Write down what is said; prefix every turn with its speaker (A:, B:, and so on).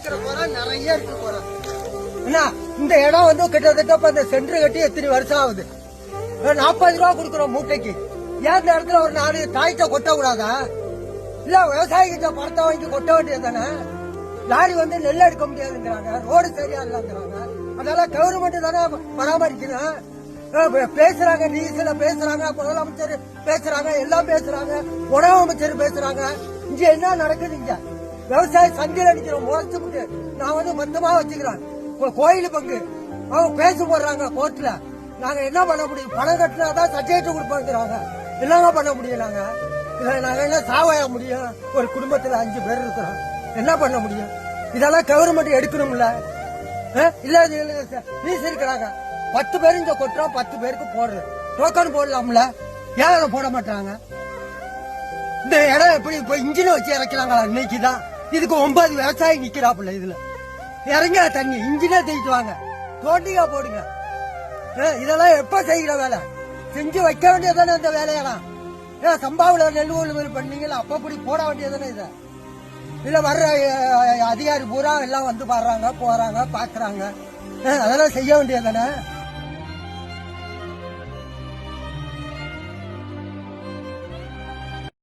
A: Acre போறோம், நிறைய இருக்கு போறோம். என்ன இந்த இடம் வந்து கிட்டத்தட்ட இந்த சென்டர் கட்டி எத்தனை வருஷம் ஆகுது. 40 ரூபா கொடுக்குறோம் மூட்டைக்கு. ஏன் இந்த இடத்துல ஒரு 4 காய்ச்ச கொட்ட கூடாதா? இல்ல விவசாயி கிட்ட பணத்தை வாங்கி கொட்ட வேண்டியது தானே. லாரி வந்து நெல் எடுக்க முடியாதுங்கிறாங்க, ரோடு சரியா இல்லங்கிறாங்க. அதனால கவர்மெண்ட் தானே பராமரிக்கணும். பேசுறாங்க, நியூஸ்ல பேசுறாங்க, முதலமைச்சர் பேசுறாங்க, எல்லாம் பேசுறாங்க, உணவு அமைச்சர் பேசுறாங்க. இங்க என்ன நடக்குது? இங்க விவசாய சந்தையில் அடிக்கிறோம் முறைச்சுட்டு. நான் வந்து மொத்தமா வச்சுக்கிறேன் கோயில் பங்கு. அவங்க பேச போடுறாங்க கோர்ட்ல. நாங்க என்ன பண்ண முடியும்? பணம் கட்டினாதான் சர்டிபிகேட் கொடுப்பாங்கிறாங்க. என்னங்க பண்ண முடியும்? நாங்க என்ன சாவாய முடியும்? ஒரு குடும்பத்துல 5 பேர் இருக்கிறோம், என்ன பண்ண முடியும்? இதெல்லாம் கவர்மெண்ட் எடுக்கணும்ல. இல்ல நீஸ் இருக்கிறாங்க 10 பேர் இங்க கொட்டுறோம், 10 பேருக்கு போடுறோம். டோக்கன் போடலாம்ல, ஏன் அதை போட மாட்டாங்க? இந்த இடம் எப்படி இப்ப இன்ஜினை வச்சு இறக்கிறாங்களா? இன்னைக்குதான் இதுக்கு 9 விவசாயி நிக்கிறாப்புல. இதுல இறங்க தண்ணி இன்ஜினே தூக்கிட்டு வாங்க, தோண்டிகா போடுங்க. இதெல்லாம் எப்ப செய்கிற வேலை? செஞ்சு வைக்க வேண்டியதானே இந்த வேலையெல்லாம். சம்பாவில நெல் கொள்முதல் பண்ணீங்களா, அப்ப அப்படி போட வேண்டியதானே. இதை இல்ல வர்ற அதிகாரி பூரா எல்லாம் வந்து பாடுறாங்க, போறாங்க, பாக்குறாங்க. அதெல்லாம் செய்ய வேண்டியதானே.